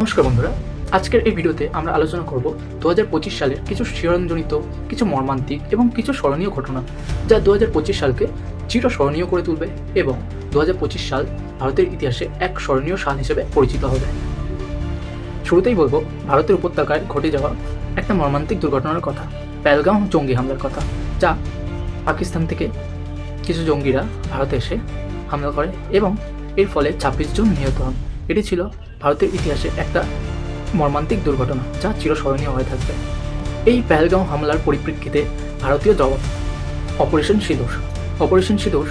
নমস্কার বন্ধুরা, আজকের এই ভিডিওতে আমরা আলোচনা করব 2025 সালের কিছু শিহরণজনিত, কিছু মর্মান্তিক এবং কিছু স্মরণীয় ঘটনা, যা 2025 সালকে চিরস্মরণীয় করে তুলবে এবং 2025 সাল ভারতের ইতিহাসে এক স্মরণীয় সাল হিসেবে পরিচিত হবে। শুরুতেই বলবো ভারতের উপত্যকায় ঘটে যাওয়া একটা মর্মান্তিক দুর্ঘটনার কথা, পেহেলগাঁও জঙ্গি হামলার কথা, যা পাকিস্তান থেকে কিছু জঙ্গিরা ভারতে এসে হামলা করে এবং এর ফলে 26 জন নিহত হন। এটি ছিল ভারতের ইতিহাসে একটা মর্মান্তিক দুর্ঘটনা, যা চিরস্মরণীয় হয়ে থাকবে। এই পেহেলগাঁও হামলার পরিপ্রেক্ষিতে ভারতীয় জবাব অপারেশন সিঁদুর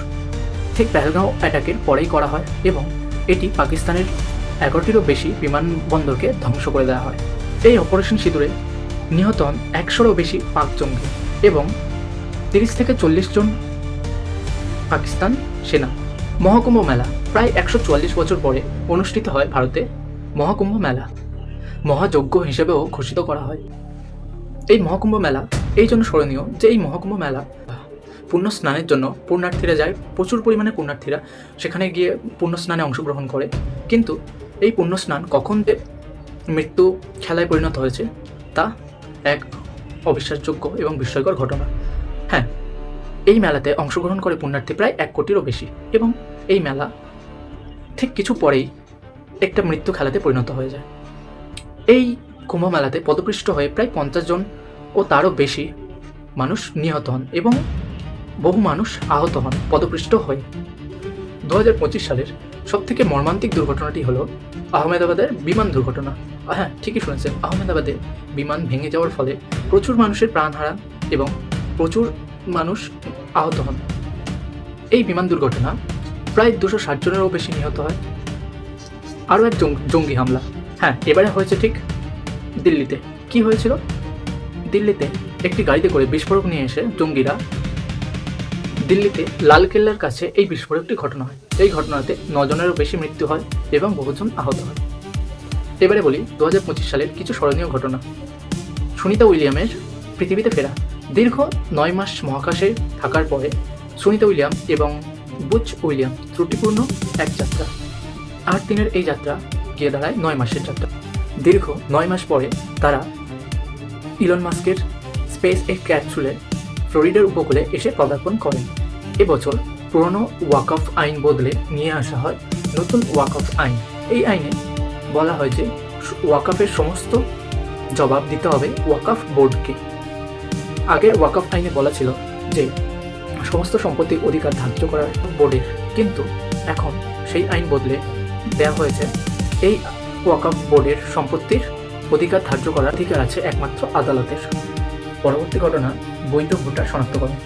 ঠিক পেহেলগাঁও অ্যাটাকের পরেই করা হয় এবং এটি পাকিস্তানের 11টিরও বেশি বিমানবন্দরকে ধ্বংস করে দেওয়া হয়। এই অপারেশন সিঁদুরে নিহত হন 100রও বেশি পাক জঙ্গি এবং 30 থেকে 40 জন পাকিস্তান সেনা। মহাকুম্ভ মেলা প্রায় 144 বছর পরে অনুষ্ঠিত হয় ভারতে। মহাকুম্ভ মেলা মহাযজ্ঞ হিসেবেও ঘোষিত করা হয়। এই মহাকুম্ভ মেলা এই জন্য স্মরণীয় যে এই মহাকুম্ভ মেলা পুণ্য স্নানের জন্য পুণ্যার্থীরা যায়, প্রচুর পরিমাণে পুণ্যার্থীরা সেখানে গিয়ে পুণ্য স্নানে অংশগ্রহণ করে। কিন্তু এই পুণ্য স্নান কখন যে মৃত্যু খেলায় পরিণত হয়েছে তা এক অবিশ্বাসযোগ্য এবং বিস্ময়কর ঘটনা। হ্যাঁ, এই মেলাতে অংশগ্রহণ করে পুণ্যার্থী প্রায় 1 কোটিরও বেশি এবং এই মেলা ঠিক কিছু পরেই একটা মৃত্যু খেলাতে পরিণত হয়ে যায়। এই কুম্ভ মেলাতে পদপৃষ্ট হয়ে প্রায় 50 জন ও তারও বেশি মানুষ নিহত হন এবং বহু মানুষ আহত হন পদপৃষ্ট হয়ে। 2025 সালের সবথেকে মর্মান্তিক দুর্ঘটনাটি হলো আহমেদাবাদের বিমান দুর্ঘটনা। হ্যাঁ, ঠিকই শুনেছেন, আহমেদাবাদে বিমান ভেঙে যাওয়ার ফলে প্রচুর মানুষের প্রাণ হারান এবং প্রচুর মানুষ আহত হন। এই বিমান দুর্ঘটনা প্রায় 260 জনেরও বেশি নিহত হয়। আরও এক জঙ্গি হামলা, হ্যাঁ, এবারে হয়েছে ঠিক দিল্লিতে। কি হয়েছিল? দিল্লিতে একটি গাড়িতে করে বিস্ফোরক নিয়ে এসে জঙ্গিরা দিল্লিতে লালকেল্লার কাছে এই বিস্ফোরকটি ঘটনা হয়। এই ঘটনাতে 9 জনেরও বেশি মৃত্যু হয় এবং বহুজন আহত হয়। এবারে বলি 2025 সালের কিছু স্মরণীয় ঘটনা। সুনিতা উইলিয়ামের পৃথিবীতে ফেরা। দীর্ঘ 9 মাস মহাকাশে থাকার পরে সুনিতা উইলিয়াম এবং বুচ উইলিয়াম ত্রুটিপূর্ণ এক যাত্রা। 8 দিনের এই যাত্রা গিয়ে দাঁড়ায় 9 মাসের যাত্রা। দীর্ঘ 9 মাস পরে তারা ইলন মাস্কের স্পেস এক্স ক্যাপসুলে ফ্লোরিডার উপকূলে এসে পদার্পণ করেন। এবছর পুরনো ওয়াকফ আইন বদলে নিয়ে আসা হয় নতুন ওয়াকফ আইন। এই আইনে বলা হয় যে ওয়াকফের সমস্ত জবাব দিতে হবে ওয়াকফ বোর্ডকে। আগের ওয়াকফ আইনে বলা ছিল যে সমস্ত সম্পত্তির অধিকার ধার্য করা বোর্ডের, কিন্তু এখন সেই আইন বদলে দেওয়া হয়েছে এই ওয়াকফ বোর্ডের সম্পত্তির অধিকার ধার্য করার অধিকার আছে একমাত্র আদালতের। পরবর্তী ঘটনা বৈধ ভোটার শনাক্তকরণ।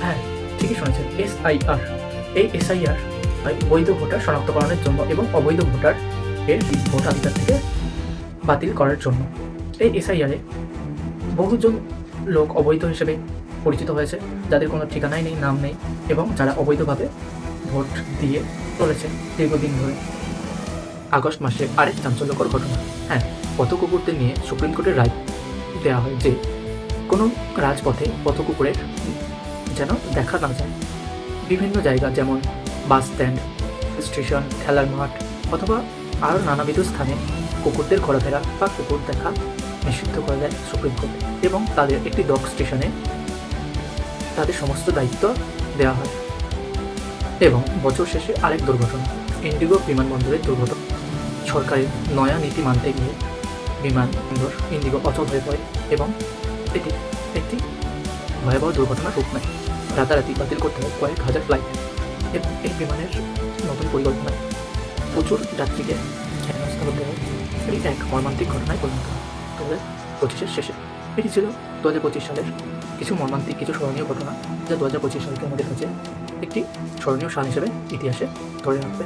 হ্যাঁ, ঠিকই শুনেছেন, SIR। এই SIR বৈধ ভোটার শনাক্তকরণের জন্য এবং অবৈধ ভোটার এর ভোটাধিকার থেকে বাতিল করার জন্য। এই SIR-এ বহুজন লোক অবৈধ হিসেবে পরিচিত হয়েছে, যাদের কোনো ঠিকানাই নেই, নাম নেই এবং যারা অবৈধভাবে ভোট দিয়ে চলেছে দীর্ঘদিন ধরে। আগস্ট মাসে আরেক চাঞ্চল্যকর ঘটনা। হ্যাঁ, পথকুকুরদের নিয়ে সুপ্রিম কোর্টের রায় দেওয়া হয় যে কোনো রাজপথে পথকুকুরের যেন দেখা না যায়। বিভিন্ন জায়গা যেমন বাস স্ট্যান্ড, স্টেশন, খেলার মাঠ অথবা আরও নানাবিধ স্থানে কুকুরদের ঘোরাফেরা বা কুকুর দেখা নিষিদ্ধ করে দেয় সুপ্রিম কোর্ট এবং তাদের একটি ডগ স্টেশনে তাদের সমস্ত দায়িত্ব দেওয়া হয়। এবং বছর শেষে আরেক দুর্ঘটনা, ইন্ডিগো বিমানবন্দরের দুর্ঘটনা। সরকারের নয়া নীতি মানতে গিয়ে বিমানবন্দর ইন্ডিগো অচল হয়ে পড়ে এবং এটি একটি ভয়াবহ দুর্ঘটনার রূপ নেয়। রাতারাতি বাতিল করতে হয় কয়েক হাজার ফ্লাইট এবং এই বিমানের নতুন পরিকল্পনায় প্রচুর যাত্রীকে হেনস্থা হতে হয়। এটি এক মর্মান্তিক ঘটনায় পরিণত হয় 2025-এর শেষে। এটি ছিল 2025 সালের কিছু মর্মান্তিক, কিছু স্মরণীয় ঘটনা, যা 2025 সালকে আমাদের কাছে একটি স্মরণীয় সাল হিসেবে ইতিহাসে ধরে রাখবে।